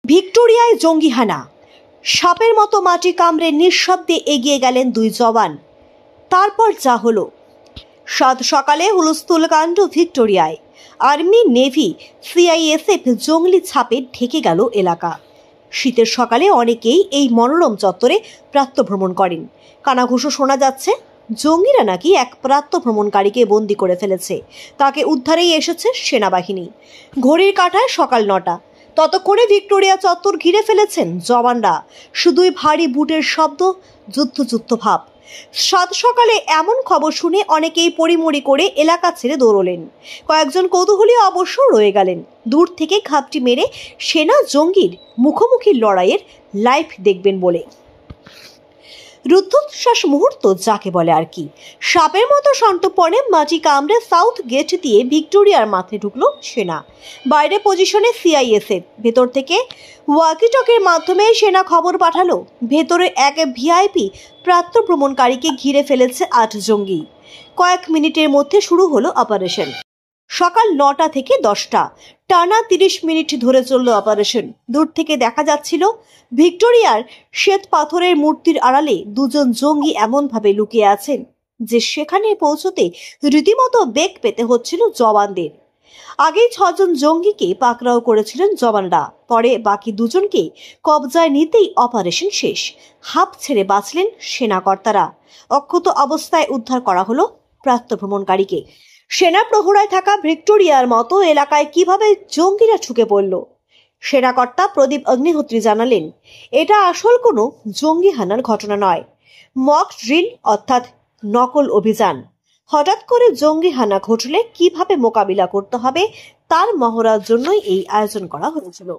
ভিক্টোরিয়ায় জঙ্গি হানা, সাপের মতো মাটি কামড়ে নিঃশব্দে এগিয়ে গেলেন দুই জওয়ান। তারপর যা হলো। সাত সকালে হুলস্থুল কাণ্ড ভিক্টোরিয়ায়। আর্মি, নেভি, সিআইএসএফ জঙ্গলি ছাপে ঢেকে গেল এলাকা। শীতের সকালে অনেকেই এই মনোরম চত্বরে প্রাতঃভ্রমণ করেন। কানাঘুষো শোনা যাচ্ছে, জঙ্গিরা নাকি এক প্রাতঃভ্রমণকারীকে বন্দি করে ফেলেছে। তাকে উদ্ধারেই এসেছে সেনাবাহিনী। ঘড়ির কাঁটায় সকাল 9টা। ততক্ষণে ভিক্টোরিয়া চত্বর ঘিরে ফেলেছেন জওয়ানরা। শুধুই ভারী বুটের শব্দ, যুদ্ধ ভাব। সাত সকালে এমন খবর শুনে অনেকেই পরিমরি করে এলাকা ছেড়ে দৌড়লেন। কয়েকজন কৌতূহলী অবশ্য রয়ে গেলেন, দূর থেকে ঘাপটি মেরে সেনা জঙ্গির মুখোমুখি লড়াইয়ের লাইভ দেখবেন বলে। রুদ্ধশ্বাস মুহূর্ত যাকে বলে আর কি। সাপের মতো সন্তর্পণে মাটি কামড়ে সাউথ গেট দিয়ে ভিক্টোরিয়ার মাঠে ঢুকলো সেনা। বাইরে পজিশনে সিআইএসএফ। ভেতর থেকে ওয়াকিটকের মাধ্যমে সেনা খবর পাঠালো, ভেতরে এক ভিআইপি প্রাতঃভ্রমণকারীকে ঘিরে ফেলেছে 8 জঙ্গি। কয়েক মিনিটের মধ্যে শুরু হলো অপারেশন। সকাল 9টা থেকে 10টা টানা 30 মিনিট ধরে চলল অপারেশন। দূর থেকে দেখা যাচ্ছিল ভিক্টোরিয়ার শ্বেত পাথরের মূর্তির আড়ালে দুজন জঙ্গি এমনভাবে লুকিয়ে আছেন যে সেখানে পৌঁছতে রীতিমতো বেগ পেতে হচ্ছিল জওয়ানদের। আগেই 6 জন জঙ্গিকে পাকড়াও করেছিলেন জওয়ানরা। পরে বাকি দুজনকে কবজায় নিতেই অপারেশন শেষ। হাঁপ ছেড়ে বাঁচলেন সেনাকর্তারা। অক্ষত অবস্থায় উদ্ধার করা হলো প্রাতঃভ্রমণকারীকে। সেনা প্রহরায় থাকা ভিক্টোরিয়ার মতো এলাকায় কিভাবে জঙ্গিরা ঢুকে পড়ল? সেনাকর্তা প্রদীপ অগ্নিহোত্রী জানালেন, এটা আসল কোনো জঙ্গি হানার ঘটনা নয়, মক ড্রিল অর্থাৎ নকল অভিযান। হঠাৎ করে জঙ্গি হানা ঘটলে কিভাবে মোকাবিলা করতে হবে তার মহড়ার জন্যই এই আয়োজন করা হয়েছিল।